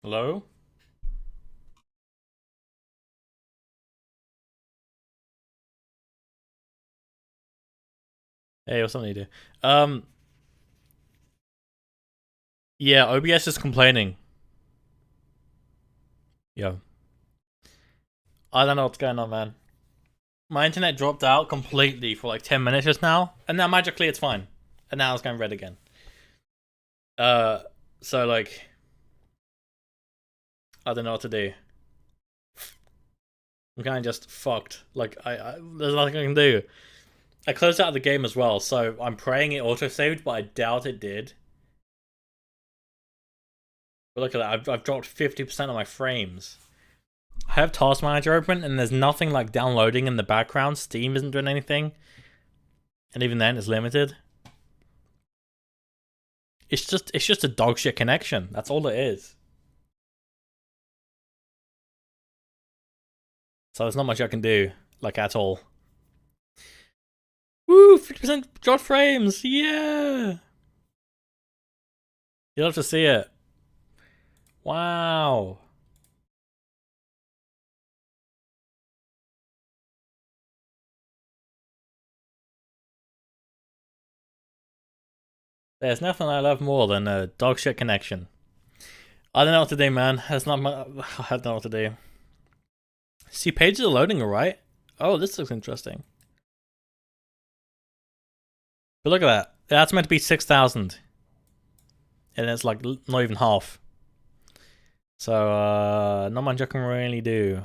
Hello? Hey, what's something you do? Um, yeah, OBS is complaining. Yo, I don't know what's going on, man. My internet dropped out completely for like 10 minutes just now, and now magically it's fine. And now it's going red again. Uh, so like, I don't know what to do. I'm kind of just fucked. Like, there's nothing I can do. I closed out of the game as well, so I'm praying it auto-saved, but I doubt it did. But look at that, I've dropped 50% of my frames. I have Task Manager open, and there's nothing like downloading in the background. Steam isn't doing anything, and even then, it's limited. It's just a dog shit connection. That's all it is. So there's not much I can do, like at all. Woo! 50% drop frames. Yeah. You'll have to see it. Wow. There's nothing I love more than a dog shit connection. I don't know what to do, man. That's not my. I don't know what to do. See, pages are loading, alright? Oh, this looks interesting. But look at that. That's meant to be 6,000. And it's like not even half. So, not much I can really do.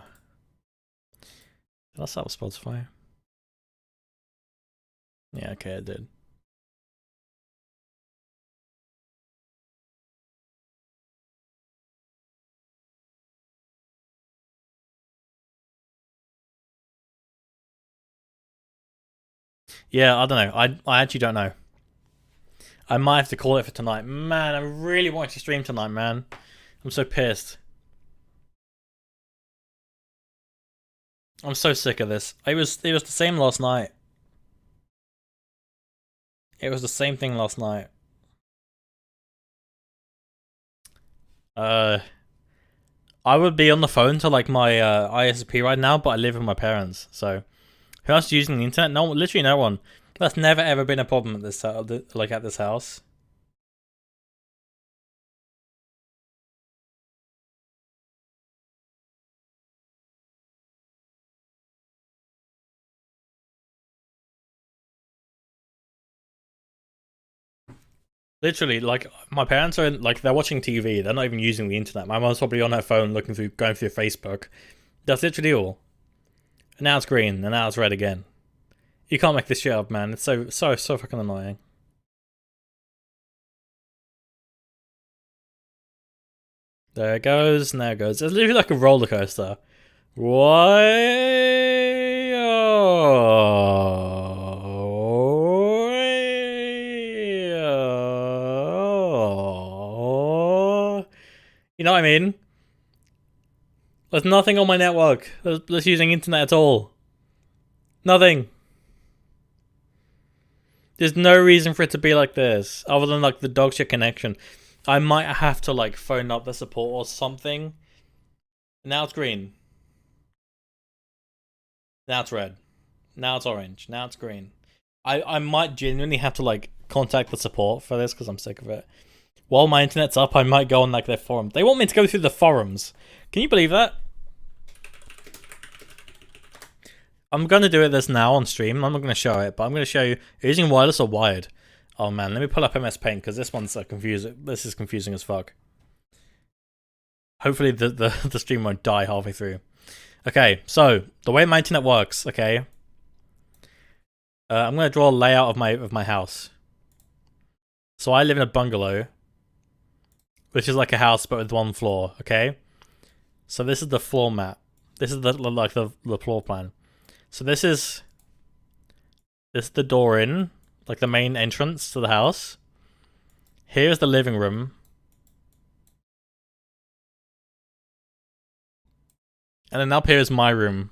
Did I start with Spotify? Yeah, okay, I did. Yeah, I don't know. I actually don't know. I might have to call it for tonight. Man, I really want to stream tonight, man. I'm so pissed. I'm so sick of this. It was the same last night. It was the same thing last night. Uh, I would be on the phone to like my ISP right now, but I live with my parents. So who else is using the internet? No, literally no one. That's never ever been a problem at this like at this house. Literally, like my parents are like they're watching TV. They're not even using the internet. My mom's probably on her phone looking through, going through Facebook. That's literally all. And now it's green, and now it's red again. You can't make this shit up, man. It's so fucking annoying. There it goes, and there it goes. It's literally like a roller coaster. Why? You know what I mean? There's nothing on my network that's using internet at all. Nothing. There's no reason for it to be like this, other than like the dog shit connection. I might have to like phone up the support or something. Now it's green. Now it's red. Now it's orange. Now it's green. I might genuinely have to like contact the support for this because I'm sick of it. While my internet's up, I might go on like their forum. They want me to go through the forums. Can you believe that? I'm gonna do this now on stream. I'm not gonna show it, but I'm gonna show you using wireless or wired. Oh man, let me pull up MS Paint because this one's confusing. This is confusing as fuck. Hopefully the stream won't die halfway through. Okay, so the way my internet works. Okay, I'm gonna draw a layout of my house. So I live in a bungalow, which is like a house but with one floor. Okay, so this is the floor map. This is the floor plan. So this is the door in, like the main entrance to the house. Here's the living room. And then up here is my room.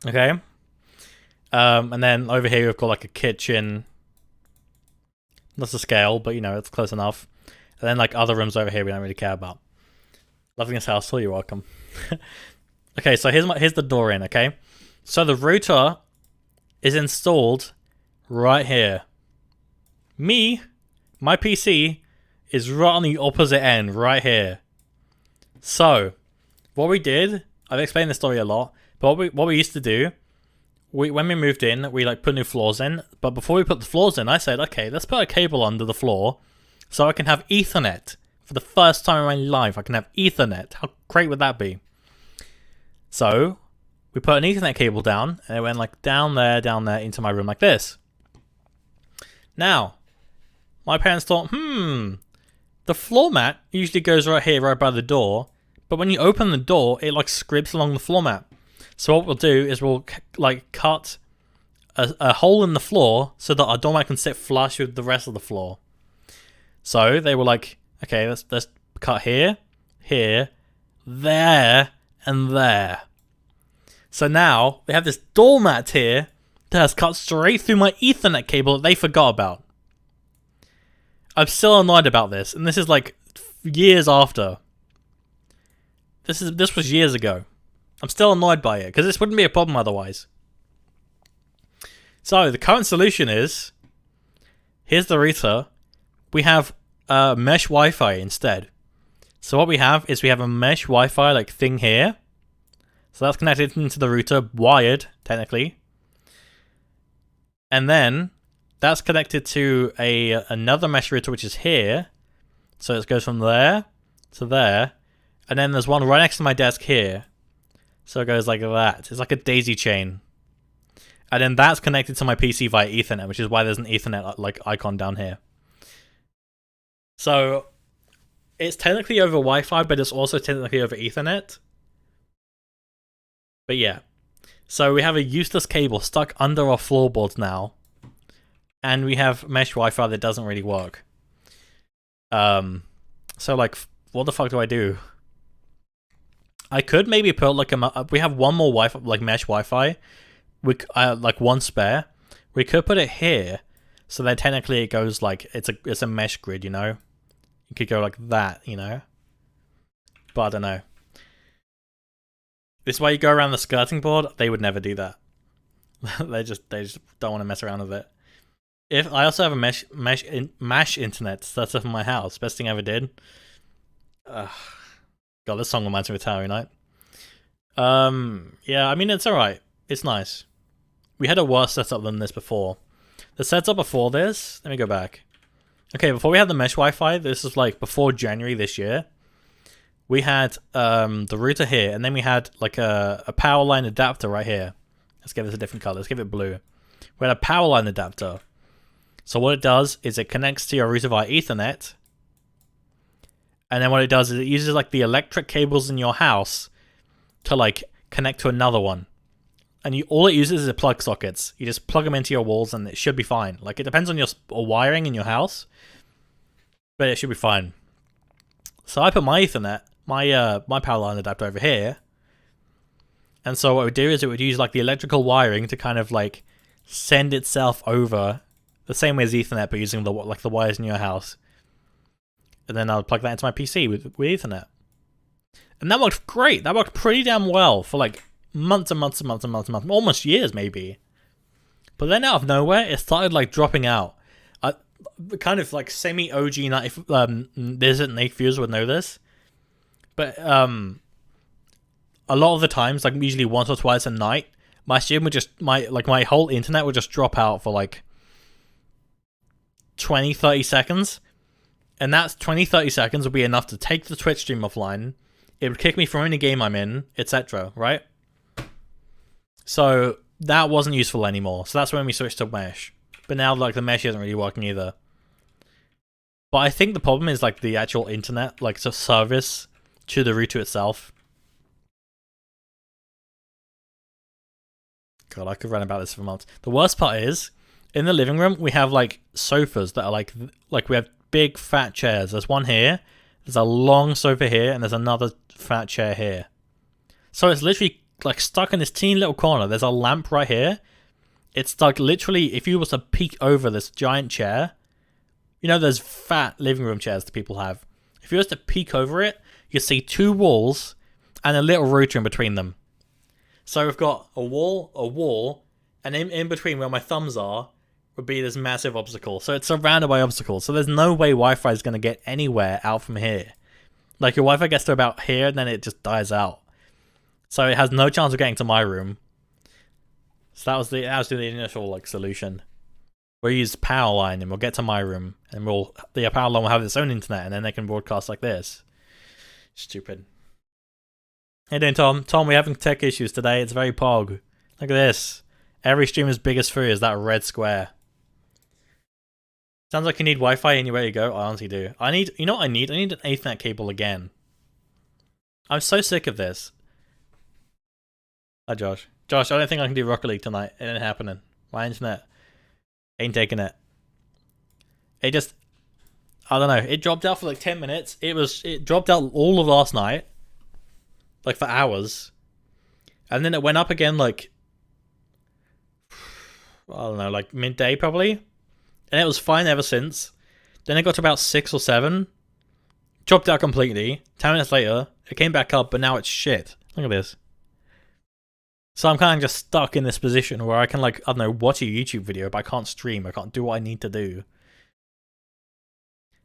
Okay. And then over here we've got like a kitchen. That's a scale, but you know, it's close enough. And then like other rooms over here we don't really care about. Loving this house, so you're welcome. Okay, so here's the door in, okay? So the router is installed right here. My PC is right on the opposite end, right here. So, what we did, I've explained this story a lot, but what we used to do, when we moved in, we like put new floors in, but before we put the floors in, I said, okay, let's put a cable under the floor so I can have Ethernet. For the first time in my life, I can have Ethernet. How great would that be? So, we put an Ethernet cable down, and it went like down there, into my room like this. Now, my parents thought, the floor mat usually goes right here, right by the door, but when you open the door, it like scribs along the floor mat. So what we'll do is we'll like cut a hole in the floor so that our doormat can sit flush with the rest of the floor. So they were like, okay, let's cut here, there, and there. So now they have this doormat here that has cut straight through my Ethernet cable that they forgot about. I'm still annoyed about this, and this is like years after. This was years ago. I'm still annoyed by it, because this wouldn't be a problem otherwise. So, the current solution is, here's the router. We have mesh Wi-Fi instead. So what we have is we have a mesh Wi-Fi like thing here. So that's connected into the router, wired, technically. And then, that's connected to another mesh router which is here. So it goes from there to there. And then there's one right next to my desk here. So it goes like that. It's like a daisy chain. And then that's connected to my PC via Ethernet, which is why there's an Ethernet like icon down here. So it's technically over Wi-Fi, but it's also technically over Ethernet. But yeah. So we have a useless cable stuck under our floorboards now. And we have mesh Wi-Fi that doesn't really work. So like, what the fuck do I do? I could maybe put like we have one more Wi-Fi, like mesh Wi-Fi. Like one spare. We could put it here, so then technically it goes like it's a mesh grid, you know. You could go like that, you know. But I don't know. This is why you go around the skirting board. They would never do that. they just don't want to mess around with it. If I also have a mesh internet set up in my house, best thing I ever did. God, this song reminds me of Tower Night. Yeah, I mean it's alright. It's nice. We had a worse setup than this before. The setup before this, let me go back. Okay, before we had the mesh Wi-Fi, this is like before January this year. We had the router here, and then we had like a power line adapter right here. Let's give this a different color. Let's give it blue. We had a power line adapter. So what it does is it connects to your router via Ethernet. And then what it does is it uses like the electric cables in your house to like connect to another one. And all it uses is plug sockets. You just plug them into your walls and it should be fine. Like it depends on your wiring in your house, but it should be fine. So I put my Ethernet, my power line adapter over here. And so what it would do is it would use like the electrical wiring to kind of like send itself over the same way as Ethernet, but using the wires in your house. And then I'll plug that into my PC with Ethernet. And that worked great. That worked pretty damn well for like months and months and months and months and months. Almost years, maybe. But then out of nowhere, it started like dropping out. Kind of like semi-OG Native viewers would know this. But a lot of the times, like usually once or twice a night, my stream would just, my whole internet would just drop out for like 20-30 seconds. And that 20-30 seconds would be enough to take the Twitch stream offline. It would kick me from any game I'm in, etc. Right? So that wasn't useful anymore. So that's when we switched to mesh. But now like the mesh isn't really working either. But I think the problem is like the actual internet, like the service to the router itself. God, I could rant about this for months. The worst part is, in the living room, we have like sofas that are like we have big fat chairs. There's one here, there's a long sofa here, and there's another fat chair here. So it's literally like stuck in this teeny little corner. There's a lamp right here. It's stuck literally, if you was to peek over this giant chair, You know those fat living room chairs that people have? If you were to peek over it, you see 2 walls and a little router in between them. So we've got a wall, and in between where my thumbs are would be this massive obstacle. So it's surrounded by obstacles. So there's no way Wi-Fi is going to get anywhere out from here. Like your Wi-Fi gets to about here, and then it just dies out. So it has no chance of getting to my room. So that was the initial like solution. We'll use power line, and we'll get to my room, and the power line will have its own internet, and then they can broadcast like this. Stupid. Hey doing, Tom? Tom, we're having tech issues today. It's very pog. Look at this. Every streamer's biggest fear is that red square. Sounds like you need Wi-Fi anywhere you go. I honestly do. You know what I need? I need an Ethernet cable again. I'm so sick of this. Hi, Josh. Josh, I don't think I can do Rocket League tonight. It ain't happening. My internet ain't taking it. It just... I don't know. It dropped out for like 10 minutes. It dropped out all of last night. Like for hours. And then it went up again like... I don't know, like midday probably. And it was fine ever since. Then it got to about 6 or 7. Dropped out completely. 10 minutes later, it came back up, but now it's shit. Look at this. So I'm kind of just stuck in this position where I can, like, I don't know, watch a YouTube video, but I can't stream. I can't do what I need to do.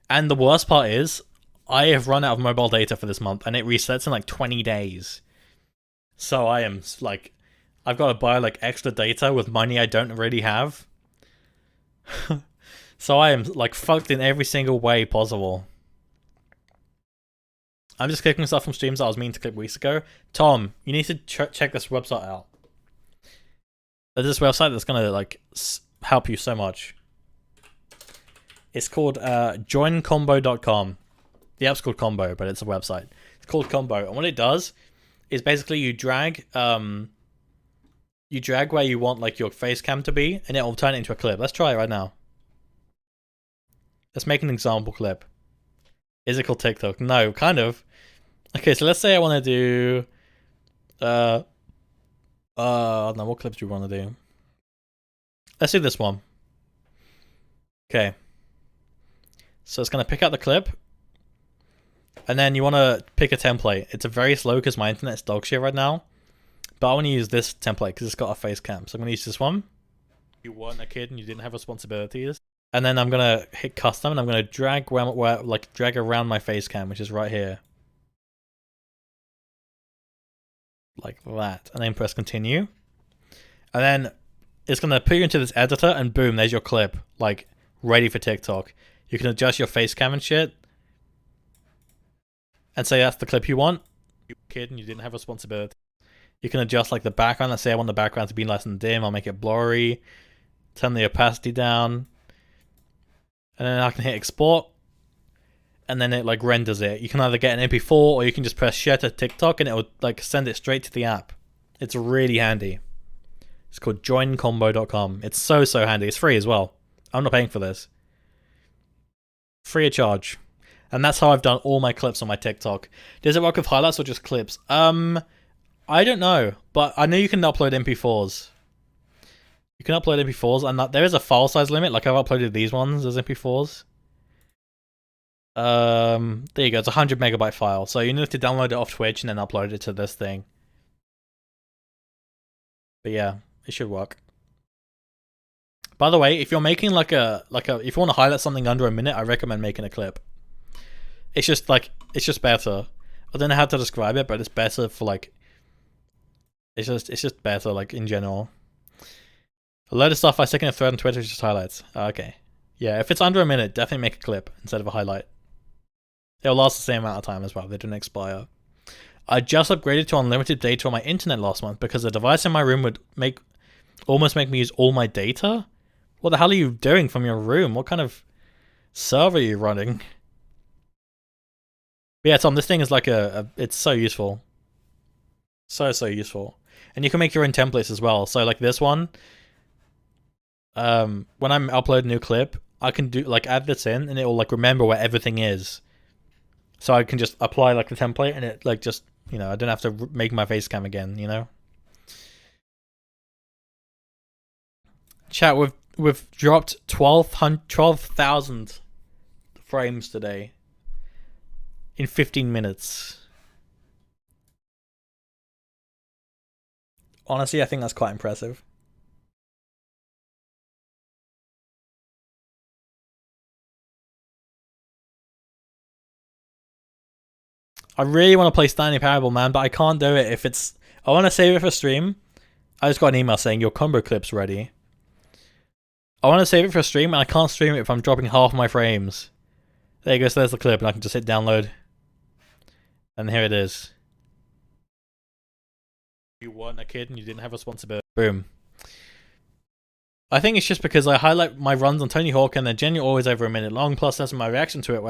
And the worst part is, I have run out of mobile data for this month, and it resets in like 20 days. So I am, like, I've got to buy, like, extra data with money I don't really have. So I am, like, fucked in every single way possible. I'm just clicking stuff from streams I was meaning to click weeks ago. Tom, you need to check this website out. There's this website that's gonna, like, help you so much. It's called joincombo.com. The app's called Combo, but it's a website. It's called Combo, and what it does is basically you drag where you want, like, your face cam to be, and it will turn it into a clip. Let's try it right now. Let's make an example clip. Is it called TikTok? No, kind of. Okay, so let's say I want to do... I don't know, what clips do we want to do? Let's do this one. Okay. So it's going to pick out the clip. And then you want to pick a template. It's a very slow because my internet's dog shit right now. But I want to use this template because it's got a face cam. So I'm going to use this one. You weren't a kid and you didn't have responsibilities. And then I'm going to hit custom and I'm going to drag drag around my face cam, which is right here. Like that. And then press continue. And then it's going to put you into this editor and boom, there's your clip. Like, ready for TikTok. You can adjust your face cam and shit. And say that's the clip you want. You were a kid and you didn't have responsibility. You can adjust like the background. Let's say I want the background to be nice and dim. I'll make it blurry. Turn the opacity down. And then I can hit export. And then it like renders it. You can either get an MP4 or you can just press share to TikTok and it will like send it straight to the app. It's really handy. It's called joincombo.com. It's so handy. It's free as well. I'm not paying for this. Free of charge. And that's how I've done all my clips on my TikTok. Does it work with highlights or just clips? I don't know, but I know you can upload MP4s. You can upload MP4s, and there is a file size limit. Like I've uploaded these ones as MP4s. There you go. It's a 100 megabyte file, so you need to download it off Twitch and then upload it to this thing. But yeah, it should work. By the way, if you're making if you want to highlight something under a minute, I recommend making a clip. It's just better. I don't know how to describe it, but it's better for like. It's just better, like, in general. A load of stuff I stick in a thread on Twitter is just highlights. Okay. Yeah, if it's under a minute, definitely make a clip instead of a highlight. It'll last the same amount of time as well. They don't expire. I just upgraded to unlimited data on my internet last month because the device in my room would almost make me use all my data. What the hell are you doing from your room? What kind of server are you running? But yeah, Tom, this thing is like it's so useful. So useful. And you can make your own templates as well. So like this one, when I'm uploading a new clip, I can do like add this in and it will like remember where everything is. So I can just apply like the template and it like just, you know, I don't have to make my face cam again, you know? Chat, we've dropped 12,000 frames today in 15 minutes. Honestly, I think that's quite impressive. I really want to play Stanley Parable, man, but I can't do it if it's... I want to save it for stream. I just got an email saying your combo clip's ready. I want to save it for stream, and I can't stream it if I'm dropping half my frames. There you go, so there's the clip, and I can just hit download. And here it is. You weren't a kid and you didn't have responsibility. Boom. I think it's just because I highlight my runs on Tony Hawk and they're generally always over a minute long, plus that's my reaction to it